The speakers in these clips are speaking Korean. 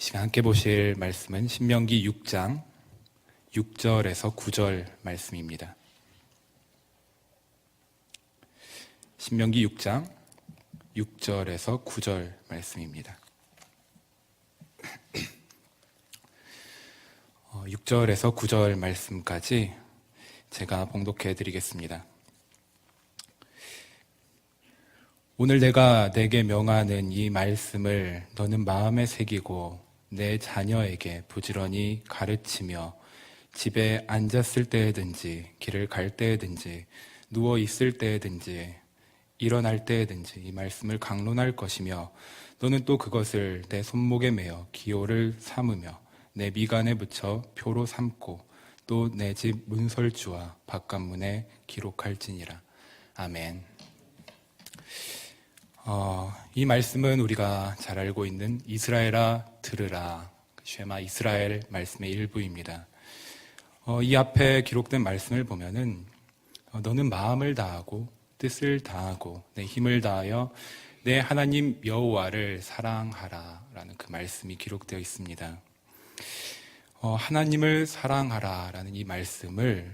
시간 함께 보실 말씀은 신명기 6장 6절에서 9절 말씀입니다. 신명기 6장 6절에서 9절 말씀입니다. 6절에서 9절 말씀까지 제가 봉독해 드리겠습니다. 오늘 내가 내게 명하는 이 말씀을 너는 마음에 새기고 내 자녀에게 부지런히 가르치며 집에 앉았을 때에든지 길을 갈 때에든지 누워 있을 때에든지 일어날 때에든지 이 말씀을 강론할 것이며 너는 또 그것을 내 손목에 매어 기호를 삼으며 내 미간에 붙여 표로 삼고 또 내 집 문설주와 바깥문에 기록할지니라. 아멘. 이 말씀은 우리가 잘 알고 있는 이스라엘아 들으라, 쉐마 이스라엘 말씀의 일부입니다. 이 앞에 기록된 말씀을 보면은 너는 마음을 다하고 뜻을 다하고 내 힘을 다하여 내 하나님 여호와를 사랑하라 라는 그 말씀이 기록되어 있습니다. 하나님을 사랑하라 라는 이 말씀을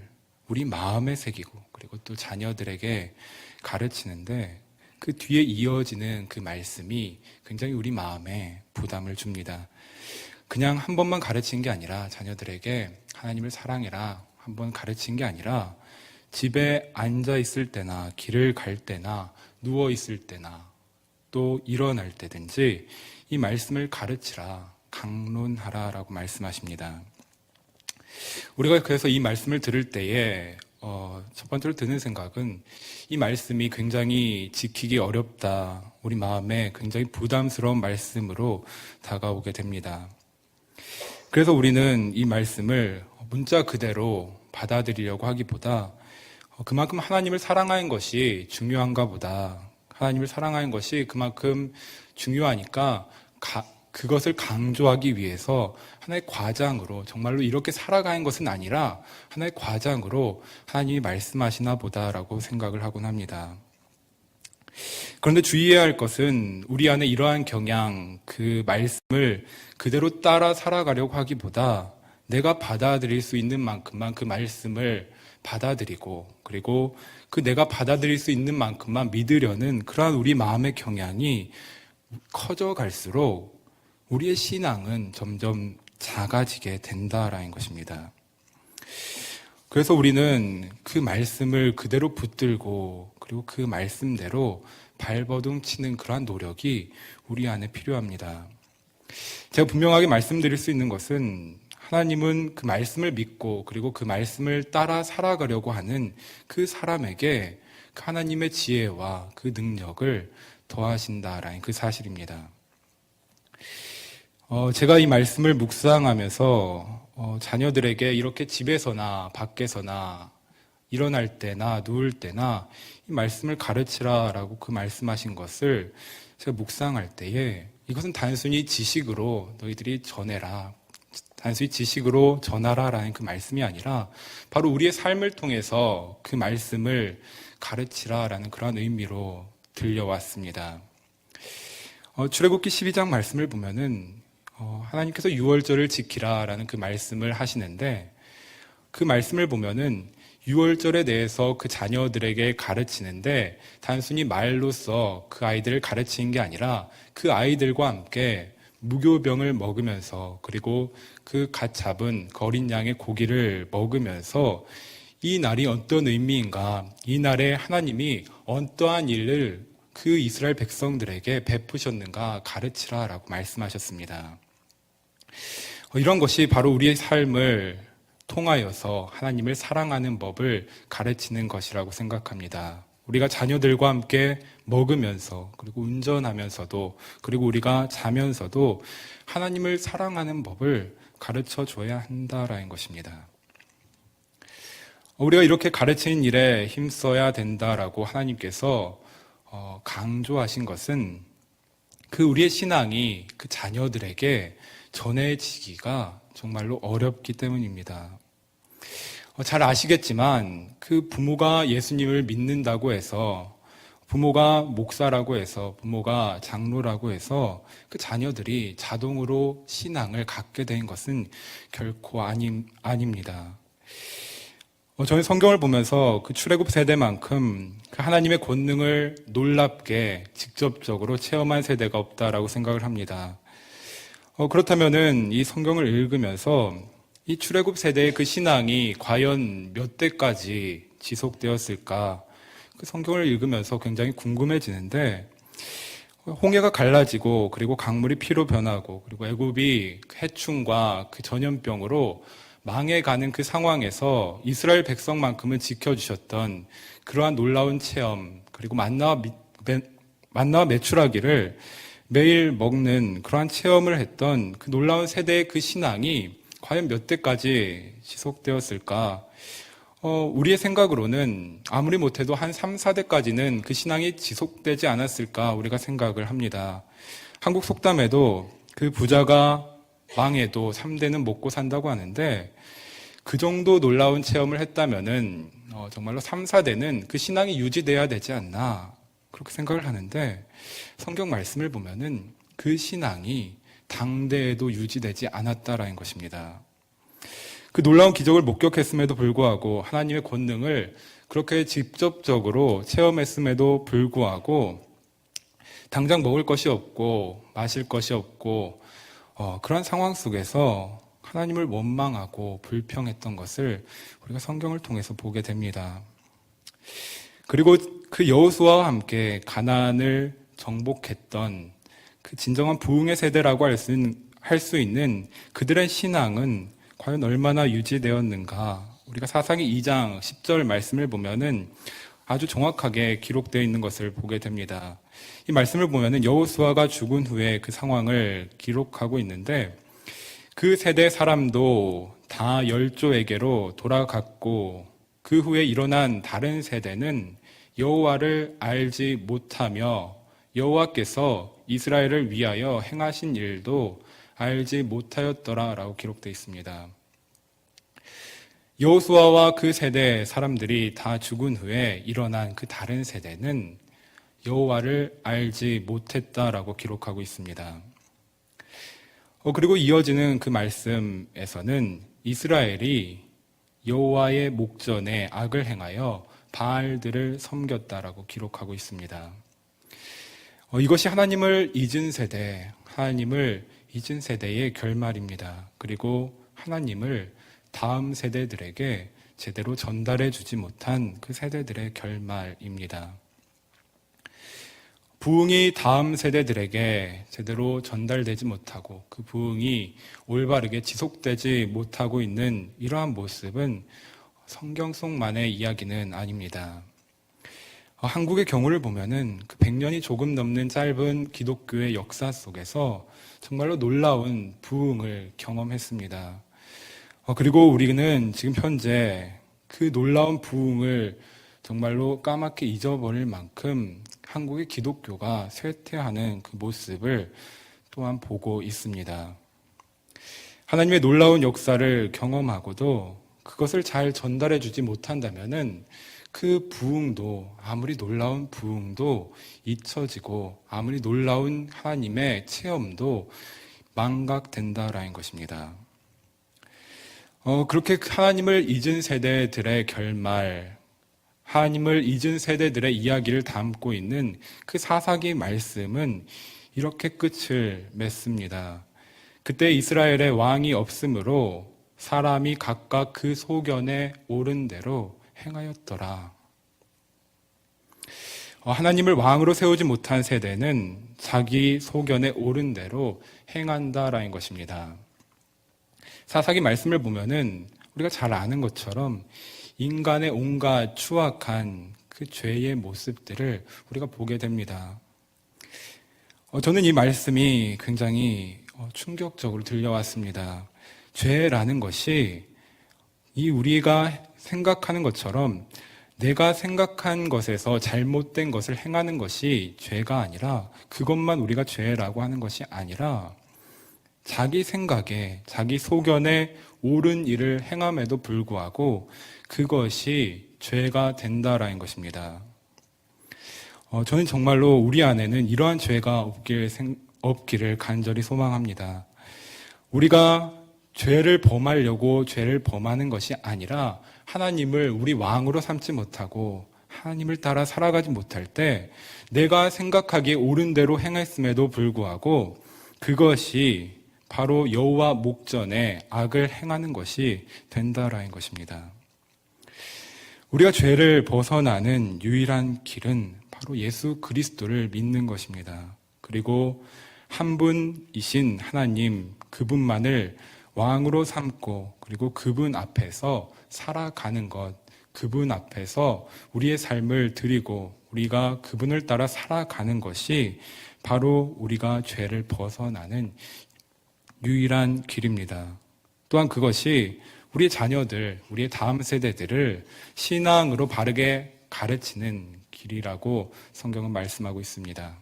우리 마음에 새기고 그리고 또 자녀들에게 가르치는데 그 뒤에 이어지는 그 말씀이 굉장히 우리 마음에 부담을 줍니다. 그냥 한 번만 가르친 게 아니라 자녀들에게 하나님을 사랑해라 한 번 가르친 게 아니라 집에 앉아 있을 때나 길을 갈 때나 누워 있을 때나 또 일어날 때든지 이 말씀을 가르치라, 강론하라 라고 말씀하십니다. 우리가 그래서 이 말씀을 들을 때에 첫 번째로 드는 생각은 이 말씀이 굉장히 지키기 어렵다, 우리 마음에 굉장히 부담스러운 말씀으로 다가오게 됩니다. 그래서 우리는 이 말씀을 문자 그대로 받아들이려고 하기보다 그만큼 하나님을 사랑하는 것이 중요한가 보다, 하나님을 사랑하는 것이 그만큼 중요하니까 그것을 강조하기 위해서 하나의 과장으로, 정말로 이렇게 살아가는 것은 아니라 하나의 과장으로 하나님이 말씀하시나 보다라고 생각을 하곤 합니다. 그런데 주의해야 할 것은 우리 안에 이러한 경향, 그 말씀을 그대로 따라 살아가려고 하기보다 내가 받아들일 수 있는 만큼만 그 말씀을 받아들이고 그리고 그 내가 받아들일 수 있는 만큼만 믿으려는 그러한 우리 마음의 경향이 커져갈수록 우리의 신앙은 점점 작아지게 된다라는 것입니다. 그래서 우리는 그 말씀을 그대로 붙들고 그리고 그 말씀대로 발버둥 치는 그러한 노력이 우리 안에 필요합니다. 제가 분명하게 말씀드릴 수 있는 것은 하나님은 그 말씀을 믿고 그리고 그 말씀을 따라 살아가려고 하는 그 사람에게 그 하나님의 지혜와 그 능력을 더하신다라는 그 사실입니다. 제가 이 말씀을 묵상하면서 자녀들에게 이렇게 집에서나 밖에서나 일어날 때나 누울 때나 이 말씀을 가르치라라고 그 말씀하신 것을 제가 묵상할 때에 이것은 단순히 지식으로 너희들이 전해라, 단순히 지식으로 전하라라는 그 말씀이 아니라 바로 우리의 삶을 통해서 그 말씀을 가르치라라는 그런 의미로 들려왔습니다. 출애굽기 12장 말씀을 보면은 하나님께서 유월절을 지키라라는 그 말씀을 하시는데 그 말씀을 보면은 유월절에 대해서 그 자녀들에게 가르치는데 단순히 말로써 그 아이들을 가르치는 게 아니라 그 아이들과 함께 무교병을 먹으면서 그리고 그 갓 잡은 그 어린 양의 고기를 먹으면서 이 날이 어떤 의미인가, 이 날에 하나님이 어떠한 일을 그 이스라엘 백성들에게 베푸셨는가 가르치라라고 말씀하셨습니다. 이런 것이 바로 우리의 삶을 통하여서 하나님을 사랑하는 법을 가르치는 것이라고 생각합니다. 우리가 자녀들과 함께 먹으면서 그리고 운전하면서도 그리고 우리가 자면서도 하나님을 사랑하는 법을 가르쳐 줘야 한다라는 것입니다. 우리가 이렇게 가르치는 일에 힘써야 된다라고 하나님께서 강조하신 것은 그 우리의 신앙이 그 자녀들에게 전해지기가 정말로 어렵기 때문입니다. 잘 아시겠지만 그 부모가 예수님을 믿는다고 해서 부모가 목사라고 해서, 부모가 장로라고 해서 그 자녀들이 자동으로 신앙을 갖게 된 것은 결코 아닙니다. 저는 성경을 보면서 그 출애굽 세대만큼 그 하나님의 권능을 놀랍게 직접적으로 체험한 세대가 없다라고 생각을 합니다. 그렇다면은 이 성경을 읽으면서 이 출애굽 세대의 그 신앙이 과연 몇 대까지 지속되었을까? 그 성경을 읽으면서 굉장히 궁금해지는데, 홍해가 갈라지고 그리고 강물이 피로 변하고 그리고 애굽이 해충과 그 전염병으로 망해가는 그 상황에서 이스라엘 백성만큼은 지켜주셨던 그러한 놀라운 체험, 그리고 만나와 메추라기를 매일 먹는 그러한 체험을 했던 그 놀라운 세대의 그 신앙이 과연 몇 대까지 지속되었을까? 우리의 생각으로는 아무리 못해도 한 3, 4대까지는 그 신앙이 지속되지 않았을까 우리가 생각을 합니다. 한국 속담에도 그 부자가 망해도 3대는 먹고 산다고 하는데, 그 정도 놀라운 체험을 했다면은 정말로 3, 4대는 그 신앙이 유지돼야 되지 않나 그렇게 생각을 하는데, 성경 말씀을 보면은 그 신앙이 당대에도 유지되지 않았다라는 것입니다. 그 놀라운 기적을 목격했음에도 불구하고, 하나님의 권능을 그렇게 직접적으로 체험했음에도 불구하고 당장 먹을 것이 없고 마실 것이 없고 그런 상황 속에서 하나님을 원망하고 불평했던 것을 우리가 성경을 통해서 보게 됩니다. 그리고 그 여호수아와 함께 가나안을 정복했던 그 진정한 부흥의 세대라고 할 수 있는 그들의 신앙은 과연 얼마나 유지되었는가? 우리가 사사기 2장 10절 말씀을 보면은 아주 정확하게 기록되어 있는 것을 보게 됩니다. 이 말씀을 보면은 여호수아가 죽은 후에 그 상황을 기록하고 있는데, 그 세대 사람도 다 열조에게로 돌아갔고 그 후에 일어난 다른 세대는 여호와를 알지 못하며 여호와께서 이스라엘을 위하여 행하신 일도 알지 못하였더라라고 기록되어 있습니다. 여호수아와 그 세대 사람들이 다 죽은 후에 일어난 그 다른 세대는 여호와를 알지 못했다라고 기록하고 있습니다. 그리고 이어지는 그 말씀에서는 이스라엘이 여호와의 목전에 악을 행하여 바알들을 섬겼다라고 기록하고 있습니다. 이것이 하나님을 잊은 세대의 결말입니다. 그리고 하나님을 다음 세대들에게 제대로 전달해 주지 못한 그 세대들의 결말입니다. 부흥이 다음 세대들에게 제대로 전달되지 못하고 그 부흥이 올바르게 지속되지 못하고 있는 이러한 모습은 성경 속만의 이야기는 아닙니다. 한국의 경우를 보면은 그 100년이 조금 넘는 짧은 기독교의 역사 속에서 정말로 놀라운 부흥을 경험했습니다. 그리고 우리는 지금 현재 그 놀라운 부흥을 정말로 까맣게 잊어버릴 만큼 한국의 기독교가 쇠퇴하는 그 모습을 또한 보고 있습니다. 하나님의 놀라운 역사를 경험하고도 그것을 잘 전달해 주지 못한다면은 그 부흥도, 아무리 놀라운 부흥도 잊혀지고 아무리 놀라운 하나님의 체험도 망각된다라는 것입니다. 그렇게 하나님을 잊은 세대들의 결말, 하나님을 잊은 세대들의 이야기를 담고 있는 그 사사기 말씀은 이렇게 끝을 맺습니다. 그때 이스라엘의 왕이 없으므로 사람이 각각 그 소견에 옳은 대로 행하였더라. 하나님을 왕으로 세우지 못한 세대는 자기 소견에 옳은 대로 행한다라는 것입니다. 사사기 말씀을 보면은 우리가 잘 아는 것처럼 인간의 온갖 추악한 그 죄의 모습들을 우리가 보게 됩니다. 저는 이 말씀이 굉장히 충격적으로 들려왔습니다. 죄라는 것이 이 우리가 생각하는 것처럼 내가 생각한 것에서 잘못된 것을 행하는 것이 죄가 아니라, 그것만 우리가 죄라고 하는 것이 아니라 자기 생각에, 자기 소견에 옳은 일을 행함에도 불구하고 그것이 죄가 된다라는 것입니다. 저는 정말로 우리 안에는 이러한 죄가 없기를 간절히 소망합니다. 우리가 죄를 범하려고 죄를 범하는 것이 아니라 하나님을 우리 왕으로 삼지 못하고 하나님을 따라 살아가지 못할 때 내가 생각하기에 옳은 대로 행했음에도 불구하고 그것이 바로 여호와 목전에 악을 행하는 것이 된다라는 것입니다. 우리가 죄를 벗어나는 유일한 길은 바로 예수 그리스도를 믿는 것입니다. 그리고 한 분이신 하나님, 그분만을 왕으로 삼고 그리고 그분 앞에서 살아가는 것, 그분 앞에서 우리의 삶을 드리고 우리가 그분을 따라 살아가는 것이 바로 우리가 죄를 벗어나는 유일한 길입니다. 또한 그것이 우리의 자녀들, 우리의 다음 세대들을 신앙으로 바르게 가르치는 길이라고 성경은 말씀하고 있습니다.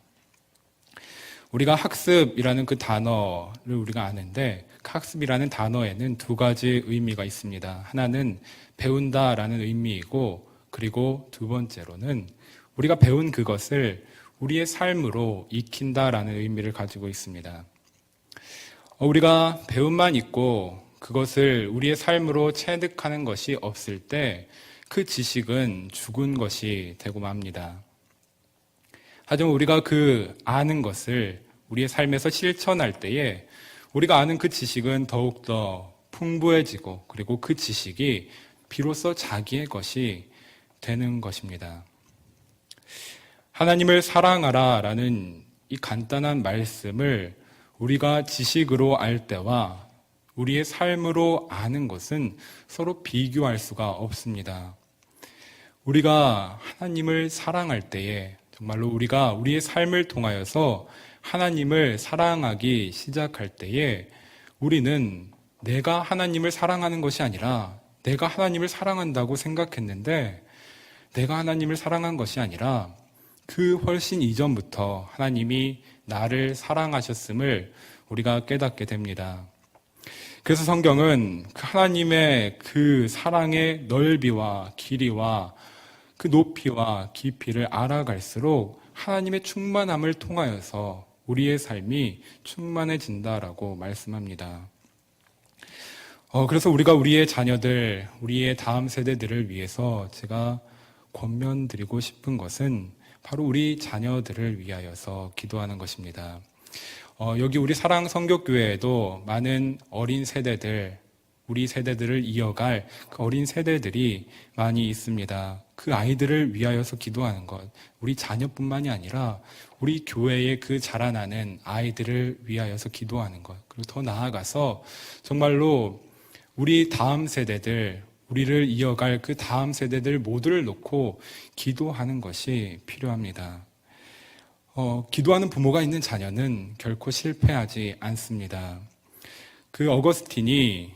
우리가 학습이라는 그 단어를 우리가 아는데 그 학습이라는 단어에는 두 가지 의미가 있습니다. 하나는 배운다라는 의미이고 그리고 두 번째로는 우리가 배운 그것을 우리의 삶으로 익힌다라는 의미를 가지고 있습니다. 우리가 배움만 있고 그것을 우리의 삶으로 체득하는 것이 없을 때 그 지식은 죽은 것이 되고 맙니다. 하지만 우리가 그 아는 것을 우리의 삶에서 실천할 때에 우리가 아는 그 지식은 더욱더 풍부해지고 그리고 그 지식이 비로소 자기의 것이 되는 것입니다. 하나님을 사랑하라 라는 이 간단한 말씀을 우리가 지식으로 알 때와 우리의 삶으로 아는 것은 서로 비교할 수가 없습니다. 우리가 하나님을 사랑할 때에 정말로 우리가 우리의 삶을 통하여서 하나님을 사랑하기 시작할 때에 우리는 내가 하나님을 사랑하는 것이 아니라 내가 하나님을 사랑한다고 생각했는데 내가 하나님을 사랑한 것이 아니라 그 훨씬 이전부터 하나님이 나를 사랑하셨음을 우리가 깨닫게 됩니다. 그래서 성경은 하나님의 그 사랑의 넓이와 길이와 그 높이와 깊이를 알아갈수록 하나님의 충만함을 통하여서 우리의 삶이 충만해진다라고 말씀합니다. 그래서 우리가 우리의 자녀들, 우리의 다음 세대들을 위해서 제가 권면드리고 싶은 것은 바로 우리 자녀들을 위하여서 기도하는 것입니다. 여기 우리 사랑 성격교회에도 많은 어린 세대들, 우리 세대들을 이어갈 그 어린 세대들이 많이 있습니다. 그 아이들을 위하여서 기도하는 것, 우리 자녀뿐만이 아니라 우리 교회의 그 자라나는 아이들을 위하여서 기도하는 것, 그리고 더 나아가서 정말로 우리 다음 세대들, 우리를 이어갈 그 다음 세대들 모두를 놓고 기도하는 것이 필요합니다. 기도하는 부모가 있는 자녀는 결코 실패하지 않습니다. 그 어거스틴이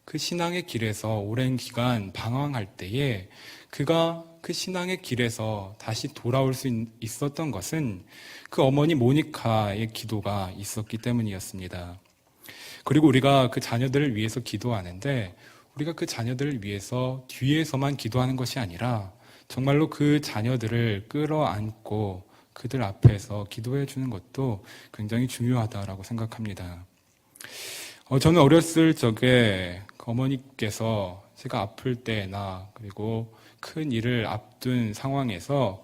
그 신앙의 길에서 오랜 기간 방황할 때에 그가 그 신앙의 길에서 다시 돌아올 수 있었던 것은 그 어머니 모니카의 기도가 있었기 때문이었습니다. 그리고 우리가 그 자녀들을 위해서 기도하는데 우리가 그 자녀들을 위해서 뒤에서만 기도하는 것이 아니라 정말로 그 자녀들을 끌어안고 그들 앞에서 기도해 주는 것도 굉장히 중요하다라고 생각합니다. 저는 어렸을 적에 어머니께서 제가 아플 때나 그리고 큰 일을 앞둔 상황에서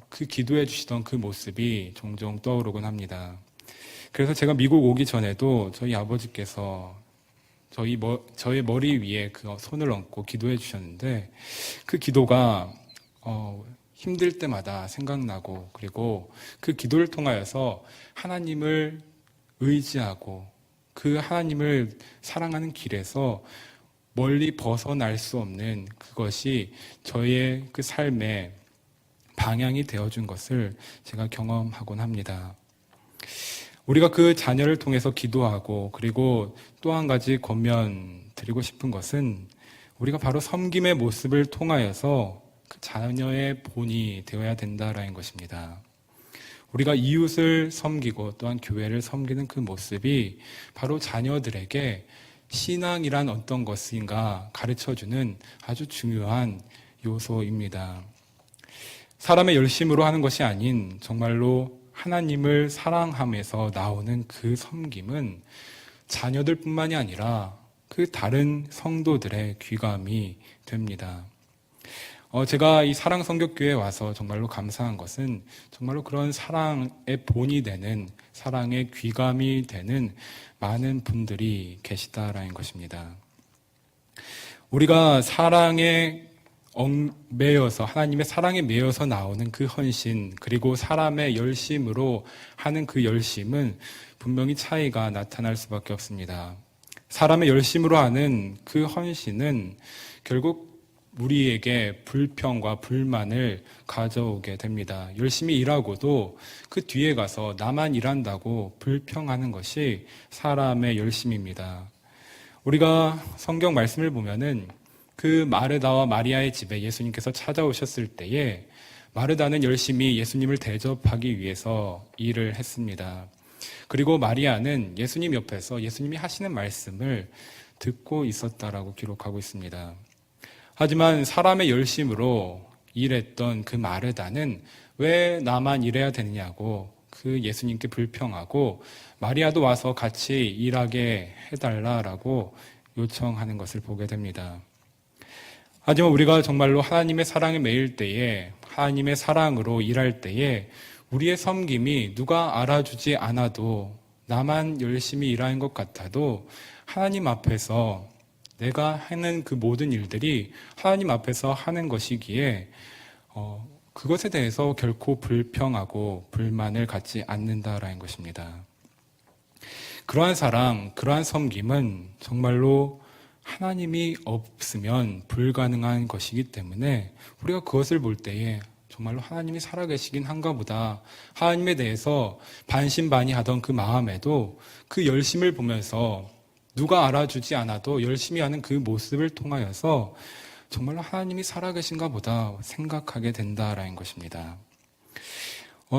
그 기도해 주시던 그 모습이 종종 떠오르곤 합니다. 그래서 제가 미국 오기 전에도 저희 아버지께서 저의 머리 위에 그 손을 얹고 기도해 주셨는데 그 기도가 힘들 때마다 생각나고 그리고 그 기도를 통하여서 하나님을 의지하고 그 하나님을 사랑하는 길에서 멀리 벗어날 수 없는 그것이 저의 그 삶의 방향이 되어준 것을 제가 경험하곤 합니다. 우리가 그 자녀를 통해서 기도하고 그리고 또 한 가지 권면 드리고 싶은 것은 우리가 바로 섬김의 모습을 통하여서 그 자녀의 본이 되어야 된다라는 것입니다. 우리가 이웃을 섬기고 또한 교회를 섬기는 그 모습이 바로 자녀들에게 신앙이란 어떤 것인가 가르쳐주는 아주 중요한 요소입니다. 사람의 열심으로 하는 것이 아닌 정말로 하나님을 사랑함에서 나오는 그 섬김은 자녀들뿐만이 아니라 그 다른 성도들의 귀감이 됩니다. 제가 이 사랑성격교회에 와서 정말로 감사한 것은 정말로 그런 사랑의 본이 되는, 사랑의 귀감이 되는 많은 분들이 계시다라는 것입니다. 우리가 사랑에 매여서, 하나님의 사랑에 매여서 나오는 그 헌신, 그리고 사람의 열심으로 하는 그 열심은 분명히 차이가 나타날 수밖에 없습니다. 사람의 열심으로 하는 그 헌신은 결국 우리에게 불평과 불만을 가져오게 됩니다. 열심히 일하고도 그 뒤에 가서 나만 일한다고 불평하는 것이 사람의 열심입니다. 우리가 성경 말씀을 보면은 그 마르다와 마리아의 집에 예수님께서 찾아오셨을 때에 마르다는 열심히 예수님을 대접하기 위해서 일을 했습니다. 그리고 마리아는 예수님 옆에서 예수님이 하시는 말씀을 듣고 있었다라고 기록하고 있습니다. 하지만 사람의 열심으로 일했던 그 마르다는 왜 나만 일해야 되느냐고 그 예수님께 불평하고 마리아도 와서 같이 일하게 해달라라고 요청하는 것을 보게 됩니다. 하지만 우리가 정말로 하나님의 사랑에 매일 때에, 하나님의 사랑으로 일할 때에 우리의 섬김이 누가 알아주지 않아도, 나만 열심히 일하는 것 같아도 하나님 앞에서 내가 하는 그 모든 일들이 하나님 앞에서 하는 것이기에 그것에 대해서 결코 불평하고 불만을 갖지 않는다라는 것입니다. 그러한 사랑, 그러한 섬김은 정말로 하나님이 없으면 불가능한 것이기 때문에 우리가 그것을 볼 때에 정말로 하나님이 살아계시긴 한가 보다, 하나님에 대해서 반신반의하던 그 마음에도 그 열심을 보면서 누가 알아주지 않아도 열심히 하는 그 모습을 통하여서 정말로 하나님이 살아계신가 보다 생각하게 된다라는 것입니다.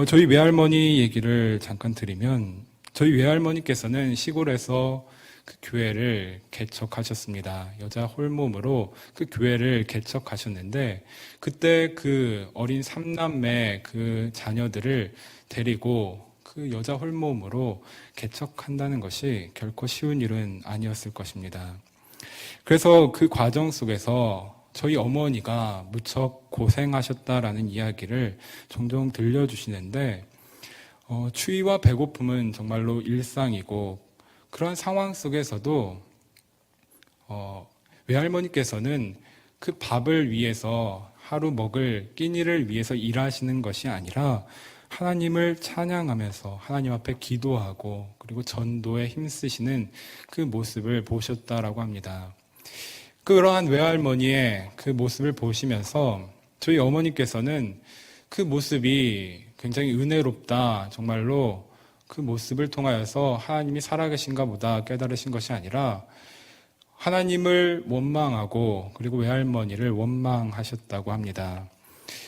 저희 외할머니 얘기를 잠깐 드리면, 저희 외할머니께서는 시골에서 그 교회를 개척하셨습니다. 여자 홀몸으로 그 교회를 개척하셨는데, 그때 그 어린 삼남매 그 자녀들을 데리고 그 여자 홀몸으로 개척한다는 것이 결코 쉬운 일은 아니었을 것입니다. 그래서 그 과정 속에서 저희 어머니가 무척 고생하셨다라는 이야기를 종종 들려주시는데, 추위와 배고픔은 정말로 일상이고, 그런 상황 속에서도 외할머니께서는 그 밥을 위해서, 하루 먹을 끼니를 위해서 일하시는 것이 아니라 하나님을 찬양하면서 하나님 앞에 기도하고 그리고 전도에 힘쓰시는 그 모습을 보셨다라고 합니다. 그러한 외할머니의 그 모습을 보시면서 저희 어머니께서는 그 모습이 굉장히 은혜롭다, 정말로 그 모습을 통하여서 하나님이 살아계신가 보다 깨달으신 것이 아니라 하나님을 원망하고 그리고 외할머니를 원망하셨다고 합니다.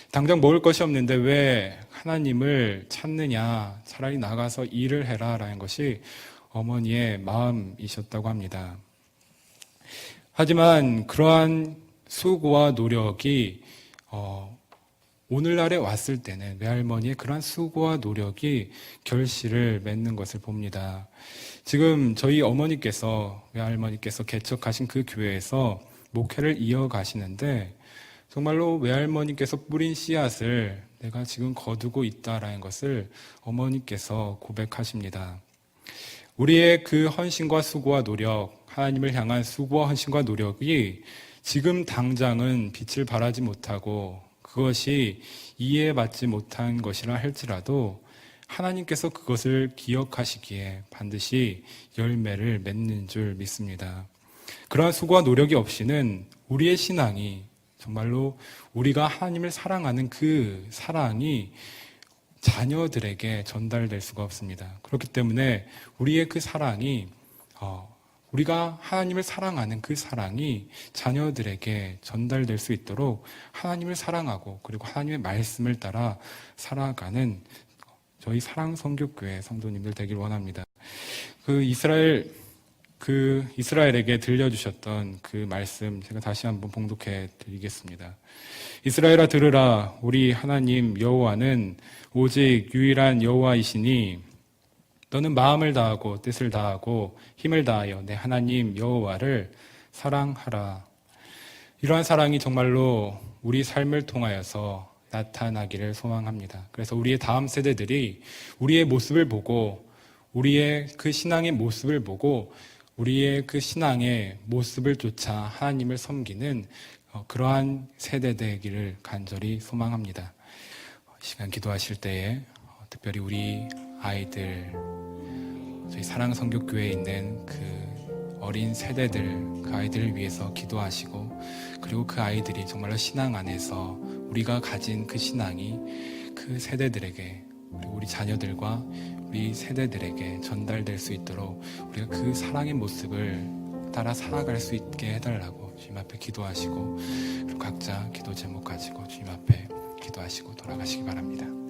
당장 먹을 것이 없는데 왜 하나님을 찾느냐, 차라리 나가서 일을 해라 라는 것이 어머니의 마음이셨다고 합니다. 하지만 그러한 수고와 노력이 오늘날에 왔을 때는 외할머니의 그러한 수고와 노력이 결실을 맺는 것을 봅니다. 지금 저희 어머니께서, 외할머니께서 개척하신 그 교회에서 목회를 이어가시는데 정말로 외할머니께서 뿌린 씨앗을 내가 지금 거두고 있다라는 것을 어머니께서 고백하십니다. 우리의 그 헌신과 수고와 노력, 하나님을 향한 수고와 헌신과 노력이 지금 당장은 빛을 발하지 못하고 그것이 이해받지 못한 것이라 할지라도 하나님께서 그것을 기억하시기에 반드시 열매를 맺는 줄 믿습니다. 그러한 수고와 노력이 없이는 우리의 신앙이, 정말로 우리가 하나님을 사랑하는 그 사랑이 자녀들에게 전달될 수가 없습니다. 그렇기 때문에 우리의 그 사랑이, 우리가 하나님을 사랑하는 그 사랑이 자녀들에게 전달될 수 있도록 하나님을 사랑하고 그리고 하나님의 말씀을 따라 살아가는 저희 사랑성교교회 성도님들 되길 원합니다. 그 이스라엘 그 이스라엘에게 들려주셨던 그 말씀 제가 다시 한번 봉독해 드리겠습니다. 이스라엘아 들으라. 우리 하나님 여호와는 오직 유일한 여호와이시니 너는 마음을 다하고 뜻을 다하고 힘을 다하여 내 하나님 여호와를 사랑하라. 이러한 사랑이 정말로 우리 삶을 통하여서 나타나기를 소망합니다. 그래서 우리의 다음 세대들이 우리의 모습을 보고 우리의 그 신앙의 모습을 보고 우리의 그 신앙의 모습을 쫓아 하나님을 섬기는 그러한 세대 되기를 간절히 소망합니다. 시간 기도하실 때에 특별히 우리 아이들, 저희 사랑성교교회에 있는 그 어린 세대들, 그 아이들을 위해서 기도하시고, 그리고 그 아이들이 정말로 신앙 안에서 우리가 가진 그 신앙이 그 세대들에게, 그리고 우리 자녀들과 우리 세대들에게 전달될 수 있도록 우리가 그 사랑의 모습을 따라 살아갈 수 있게 해달라고 주님 앞에 기도하시고, 그리고 각자 기도 제목 가지고 주님 앞에 기도하시고 돌아가시기 바랍니다.